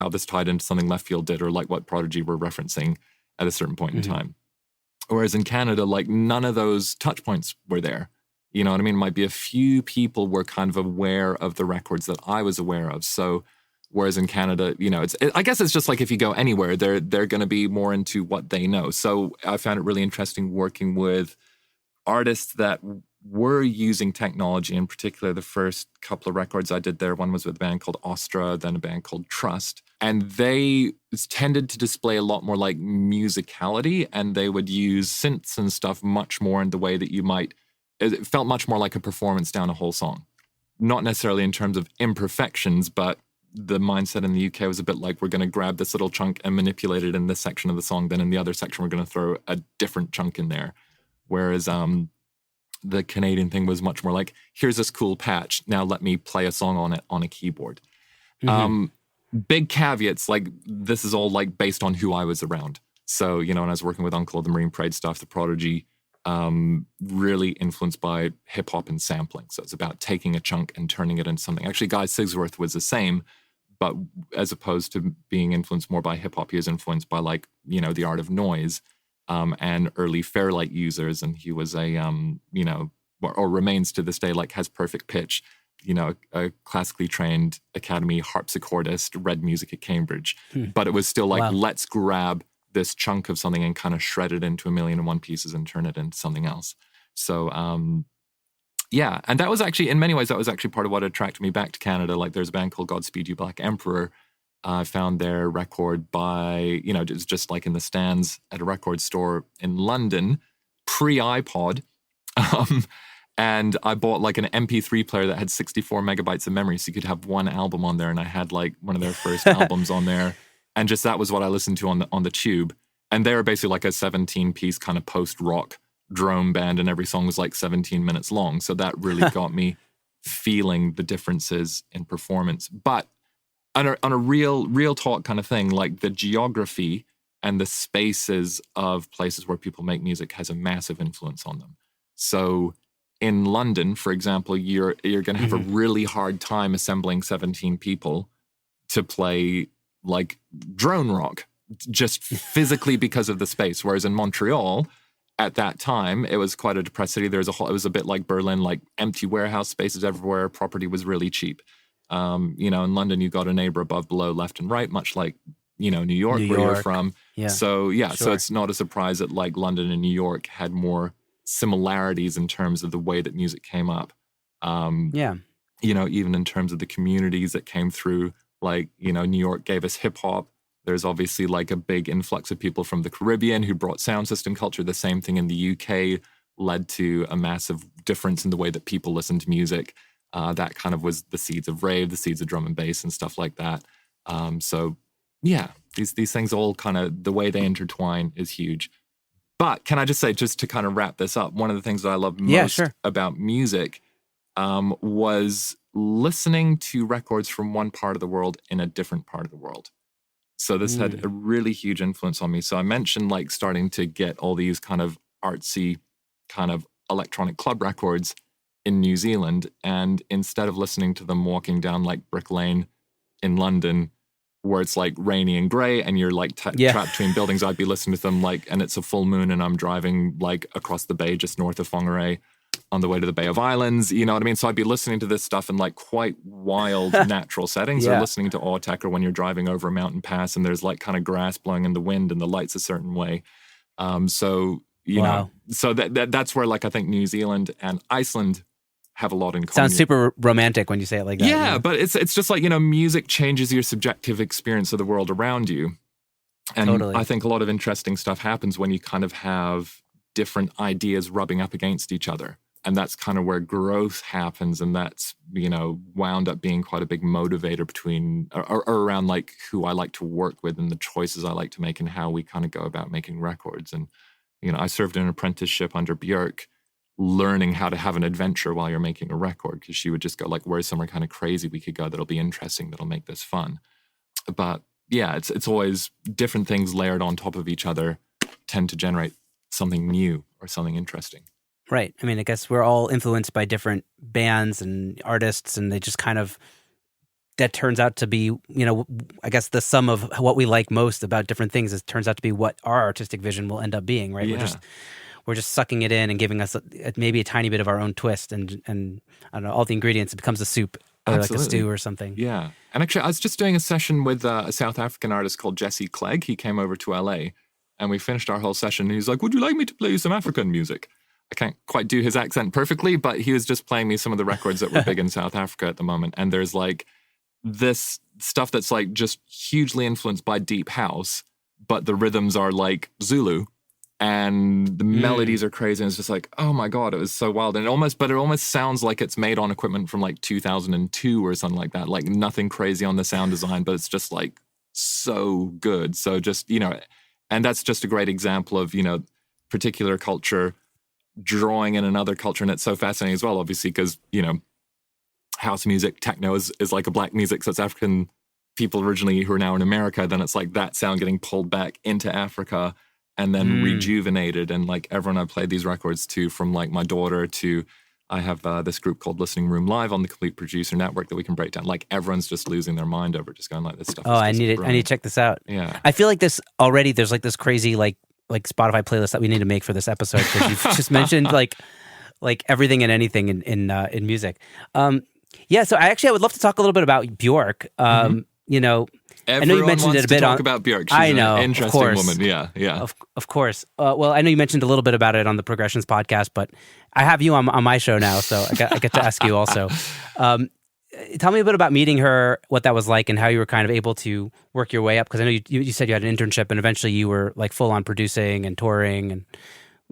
how this tied into something Left Field did, or like what Prodigy were referencing at a certain point in time. Whereas in Canada, like none of those touch points were there. You know what I mean? It might be a few people were kind of aware of the records that I was aware of. So whereas in Canada, you know, I guess it's just like if you go anywhere, they're going to be more into what they know. So I found it really interesting working with artists that were using technology. In particular, the first couple of records I did there, one was with a band called Ostra, then a band called Trust. And they tended to display a lot more like musicality, and they would use synths and stuff much more in the way that you might, it felt much more like a performance down a whole song. Not necessarily in terms of imperfections, but the mindset in the UK was a bit like, we're going to grab this little chunk and manipulate it in this section of the song. Then in the other section, we're going to throw a different chunk in there. Whereas the Canadian thing was much more like, here's this cool patch. Now let me play a song on it on a keyboard. Big caveats, like this is all like based on who I was around. So, you know, when I was working with Uncle, the Marine Parade stuff, the Prodigy, really influenced by hip hop and sampling. So it's about taking a chunk and turning it into something. Actually, Guy Sigsworth was the same, but as opposed to being influenced more by hip hop, he was influenced by like, you know, the art of noise, and early Fairlight users. And he was a, you know, or remains to this day, like has perfect pitch, you know, a classically trained academy harpsichordist, read music at Cambridge. But it was still like, let's grab this chunk of something and kind of shred it into 1,000,001 pieces and turn it into something else. So, yeah. And that was actually, in many ways, that was actually part of what attracted me back to Canada. Like there's a band called Godspeed You Black Emperor. I found their record by, you know, it's just like in the stands at a record store in London, pre-iPod. And I bought like an MP3 player that had 64 megabytes of memory, so you could have one album on there. And I had like one of their first albums on there. And just that was what I listened to on the tube. And they were basically like a 17-piece kind of post-rock drone band, and every song was like 17 minutes long. So that really got me feeling the differences in performance. But on a real talk kind of thing, like the geography and the spaces of places where people make music has a massive influence on them. So in London, for example, you're going to have a really hard time assembling 17 people to play like drone rock, just physically because of the space. Whereas in Montreal, at that time, it was quite a depressed city. It was a bit like Berlin, like empty warehouse spaces everywhere. Property was really cheap. You know, in London, you got a neighbor above, below, left and right, much like, you know, New York, where you're from. Yeah. So, yeah, so it's not a surprise that like London and New York had more similarities in terms of the way that music came up. You know, even in terms of the communities that came through, like, you know, New York gave us hip hop. There's obviously like a big influx of people from the Caribbean who brought sound system culture. The same thing in the UK led to a massive difference in the way that people listen to music. That kind of was the seeds of rave, the seeds of drum and bass and stuff like that. So yeah, these things all kind of, the way they intertwine is huge. But can I just say, just to kind of wrap this up, one of the things that I love most about music was listening to records from one part of the world in a different part of the world. So this had a really huge influence on me. So I mentioned like starting to get all these kind of artsy kind of electronic club records in New Zealand. And instead of listening to them walking down like Brick Lane in London, where it's like rainy and gray and you're like trapped between buildings, I'd be listening to them like, and it's a full moon and I'm driving like across the bay just north of Whangarei on the way to the Bay of Islands, you know what I mean? So I'd be listening to this stuff in like quite wild natural settings, or listening to Autechre when you're driving over a mountain pass and there's like kind of grass blowing in the wind and the light's a certain way. So, you know, so that's where like I think New Zealand and Iceland have a lot in common. Sounds super romantic when you say it like that. Yeah, but it's just like, you know, music changes your subjective experience of the world around you. And I think a lot of interesting stuff happens when you kind of have different ideas rubbing up against each other. And that's kind of where growth happens. And that's, you know, wound up being quite a big motivator between or around like who I like to work with and the choices I like to make and how we kind of go about making records. And, you know, I served an apprenticeship under Bjork, learning how to have an adventure while you're making a record, because she would just go like, where's somewhere kind of crazy we could go that'll be interesting, that'll make this fun. But yeah, it's always different things layered on top of each other tend to generate something new or something interesting. Right. I mean, I guess we're all influenced by different bands and artists, and they just kind of that turns out to be, I guess the sum of what we like most about different things turns out to be what our artistic vision will end up being, right? Yeah. We're just sucking it in and giving us maybe a tiny bit of our own twist, and I don't know, all the ingredients, it becomes a soup or Absolutely. like a stew or something. Yeah. And actually, I was just doing a session with a South African artist called Jesse Clegg. He came over to LA and we finished our whole session. And he's like, would you like me to play you some African music? I can't quite do his accent perfectly, but he was just playing me some of the records that were big in South Africa at the moment. And there's like this stuff that's like just hugely influenced by deep house, but the rhythms are like Zulu. And the melodies are crazy, and it's just like, oh my God, it was so wild. And it almost sounds like it's made on equipment from like 2002 or something like that. Like nothing crazy on the sound design, but it's just like so good. So just, and that's just a great example of, particular culture drawing in another culture. And it's so fascinating as well, obviously, because, house music, techno is like a black music. So it's African people originally who are now in America. Then it's like that sound getting pulled back into Africa and then rejuvenated. And like everyone I played these records to, from like my daughter to, I have this group called Listening Room Live on the Complete Producer Network that we can break down. Like everyone's just losing their mind over just going like, this stuff. Oh, I need it. I need to check this out. Yeah. I feel like there's like this crazy like Spotify playlist that we need to make for this episode, because you've just mentioned like everything and anything in music. Yeah. So I would love to talk a little bit about Bjork. Everyone I know you mentioned wants it a bit to talk about Bjork. She's I know, an interesting woman. Yeah. Of course. Well, I know you mentioned a little bit about it on the Progressions podcast, but I have you on my show now, so I get to ask you also. Tell me a bit about meeting her, what that was like, and how you were kind of able to work your way up. Because I know you said you had an internship, and eventually you were like full on producing and touring. And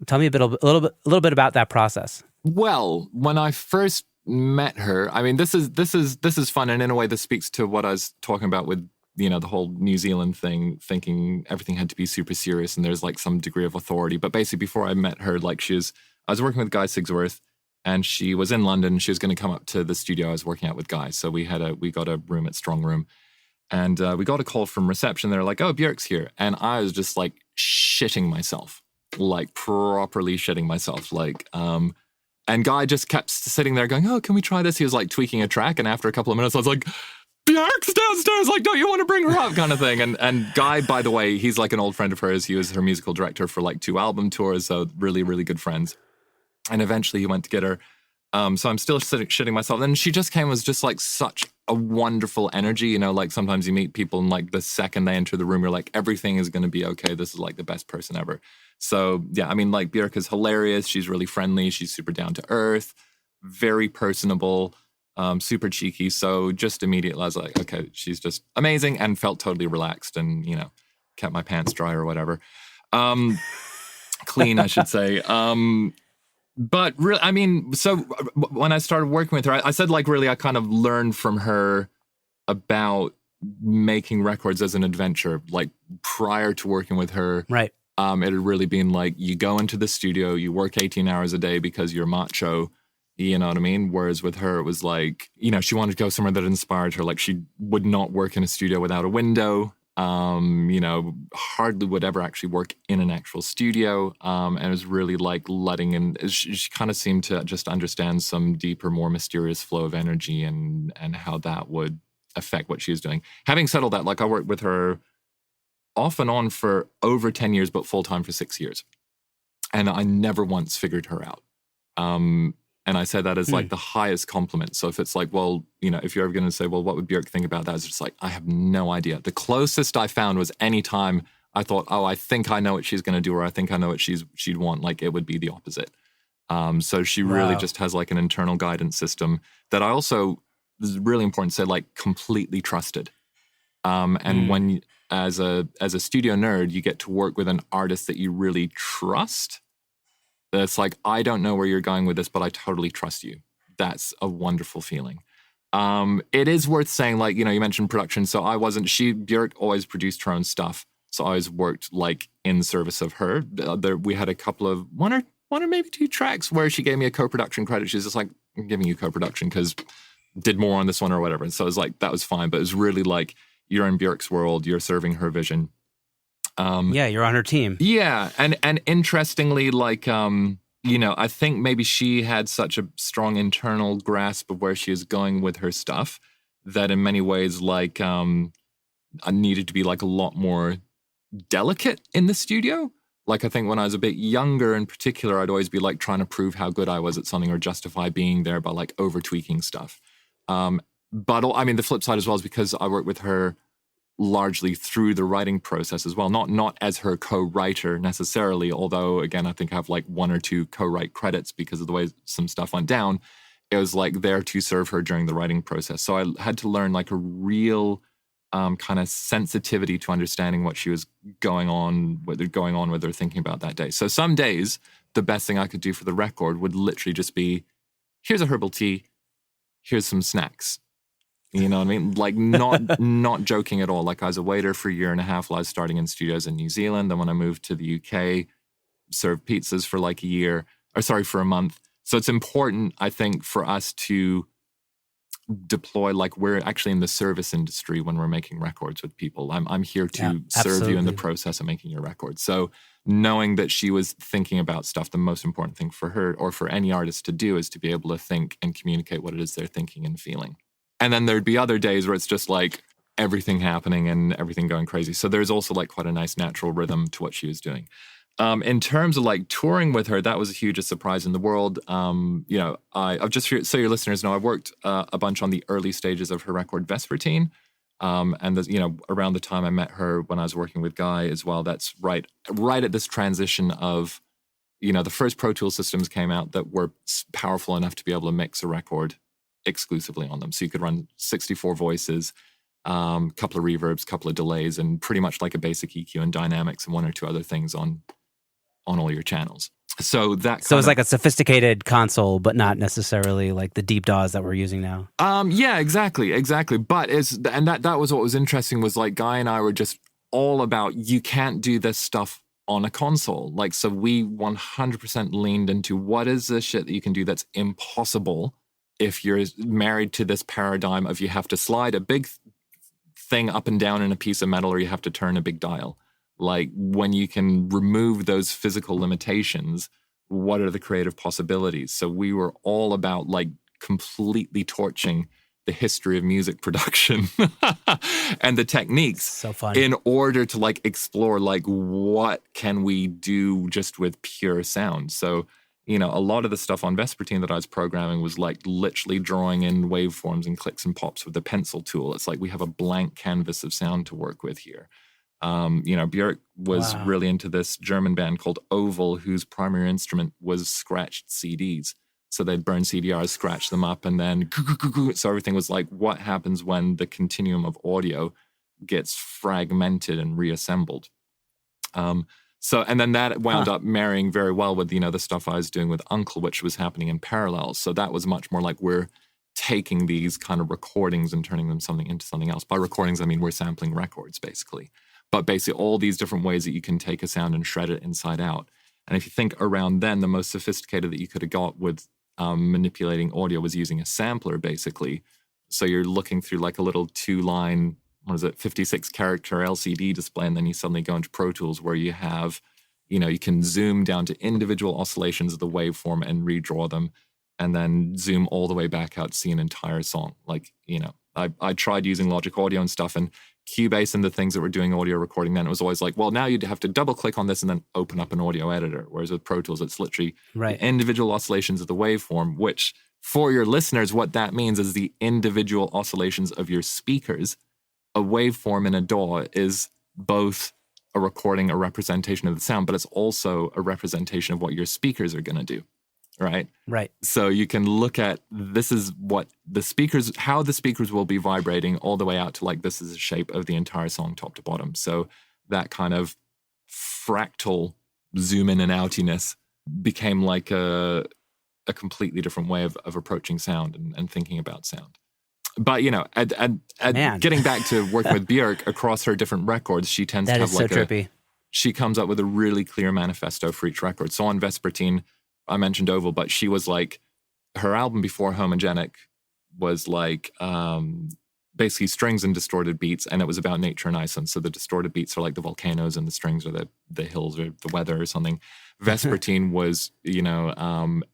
tell me a little bit about that process. Well, when I first met her, I mean, this is fun, and in a way, this speaks to what I was talking about with the whole New Zealand thing, thinking everything had to be super serious and there's like some degree of authority. But basically, before I met her, I was working with Guy Sigsworth, and she was in London. She was going to come up to the studio I was working at with Guy. So we got a room at Strong Room, and we got a call from reception. They're like, "Oh, Bjork's here," and I was just like shitting myself, like properly shitting myself, like. And Guy just kept sitting there going, "Oh, can we try this?" He was like tweaking a track, and after a couple of minutes, I was like, "Bjork's downstairs, like, don't you want to bring her up?" kind of thing. And Guy, by the way, he's like an old friend of hers. He was her musical director for like 2 album tours, so really, really good friends. And eventually he went to get her. So I'm still shitting myself. And she just was just like such a wonderful energy. Like sometimes you meet people and like the second they enter the room, you're like, everything is going to be okay. This is like the best person ever. So yeah, I mean, like Bjork is hilarious. She's really friendly. She's super down to earth, very personable, super cheeky. So just immediately I was like, okay, she's just amazing, and felt totally relaxed and, kept my pants dry or whatever. Clean, I should say. But really, I mean, so when I started working with her, I said like really I kind of learned from her about making records as an adventure. Like prior to working with her, right. It had really been like you go into the studio, you work 18 hours a day because you're macho, you know what I mean? Whereas with her, it was like, she wanted to go somewhere that inspired her. Like she would not work in a studio without a window. Hardly would ever actually work in an actual studio. And it was really like letting in, she kind of seemed to just understand some deeper, more mysterious flow of energy and how that would affect what she was doing. Having said all that, like I worked with her off and on for over 10 years, but full-time for 6 years. And I never once figured her out. And I say that as like the highest compliment. So if it's like, well, if you're ever going to say, well, what would Bjork think about that? It's just like, I have no idea. The closest I found was any time I thought, oh, I think I know what she's going to do, or I think I know what she'd want. Like it would be the opposite. So she really just has like an internal guidance system that I also, this is really important to say, like completely trusted. And when, as a studio nerd, you get to work with an artist that you really trust. It's like, I don't know where you're going with this, but I totally trust you. That's a wonderful feeling. It is worth saying, like, you mentioned production. So Bjork always produced her own stuff. So I always worked like in service of her. We had a couple of, one or maybe 2 tracks where she gave me a co-production credit. She's just like, I'm giving you co-production because did more on this one or whatever. And so it was like, that was fine. But it was really like, you're in Bjork's world, you're serving her vision. You're on her team. Yeah, and interestingly, like, I think maybe she had such a strong internal grasp of where she is going with her stuff that in many ways, like, I needed to be like a lot more delicate in the studio. Like, I think when I was a bit younger in particular, I'd always be like trying to prove how good I was at something or justify being there by like over tweaking stuff. But I mean, the flip side as well is because I worked with her largely through the writing process as well, not as her co-writer necessarily, although again, I think I have like 1 or 2 co-write credits because of the way some stuff went down. It was like there to serve her during the writing process. So I had to learn like a real kind of sensitivity to understanding what she was going on with her thinking about that day. So some days, the best thing I could do for the record would literally just be, here's a herbal tea, here's some snacks. You know what I mean? Like not joking at all. Like I was a waiter for a year and a half while I was starting in studios in New Zealand. Then when I moved to the UK, served pizzas for like for a month. So it's important, I think, for us to deploy, like we're actually in the service industry when we're making records with people. I'm here to serve you in the process of making your record. So knowing that she was thinking about stuff, the most important thing for her or for any artist to do is to be able to think and communicate what it is they're thinking and feeling. And then there'd be other days where it's just like everything happening and everything going crazy. So there's also like quite a nice natural rhythm to what she was doing. In terms of like touring with her, that was the hugest surprise in the world. I've just, so your listeners know, I've worked a bunch on the early stages of her record Vespertine. And around the time I met her when I was working with Guy as well, that's right at this transition of, the first Pro Tools systems came out that were powerful enough to be able to mix a record exclusively on them. So you could run 64 voices, couple of reverbs, couple of delays, and pretty much like a basic EQ and dynamics and 1 or 2 other things on all your channels. So it's like a sophisticated console, but not necessarily like the deep DAWs that we're using now. Yeah, exactly. But that was what was interesting, was like Guy and I were just all about, you can't do this stuff on a console. Like, so we 100% leaned into what is the shit that you can do that's impossible if you're married to this paradigm of you have to slide a big thing up and down in a piece of metal or you have to turn a big dial. Like, when you can remove those physical limitations, what are the creative possibilities? So we were all about like completely torching the history of music production and the techniques. So fun. In order to like explore like what can we do just with pure sound. So, a lot of the stuff on Vespertine that I was programming was like literally drawing in waveforms and clicks and pops with the pencil tool. It's like we have a blank canvas of sound to work with here. Bjork was really into this German band called Oval, whose primary instrument was scratched CDs. So they'd burn CDRs, scratch them up, and then so everything was like, what happens when the continuum of audio gets fragmented and reassembled? And then that wound up marrying very well with, the stuff I was doing with Uncle, which was happening in parallel. So that was much more like we're taking these kind of recordings and turning them into something else. By recordings, I mean we're sampling records, basically. But basically all these different ways that you can take a sound and shred it inside out. And if you think around then, the most sophisticated that you could have got with manipulating audio was using a sampler, basically. So you're looking through like a little 2-line, 56 character LCD display, and then you suddenly go into Pro Tools where you have, you can zoom down to individual oscillations of the waveform and redraw them, and then zoom all the way back out to see an entire song. Like, I tried using Logic Audio and stuff, and Cubase and the things that were doing audio recording then, it was always like, well, now you'd have to double click on this and then open up an audio editor. Whereas with Pro Tools, it's literally the individual oscillations of the waveform, which for your listeners, what that means is the individual oscillations of your speakers. A waveform in a DAW is both a recording, a representation of the sound, but it's also a representation of what your speakers are going to do. Right? Right. So you can look at, this is what how the speakers will be vibrating all the way out to like, this is the shape of the entire song top to bottom. So that kind of fractal zoom in and outiness became like a completely different way of approaching sound and thinking about sound. But, getting back to working with Bjork across her different records, she tends to have like trippy. She comes up with a really clear manifesto for each record. So on Vespertine, I mentioned Oval, but she was like, her album before Homogenic was like basically strings and distorted beats, and it was about nature in Iceland. So the distorted beats are like the volcanoes and the strings are the hills or the weather or something. Vespertine was,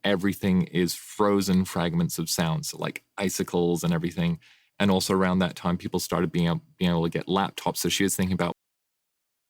everything is frozen fragments of sound, so like icicles and everything. And also around that time, people started being able to get laptops. So she was thinking about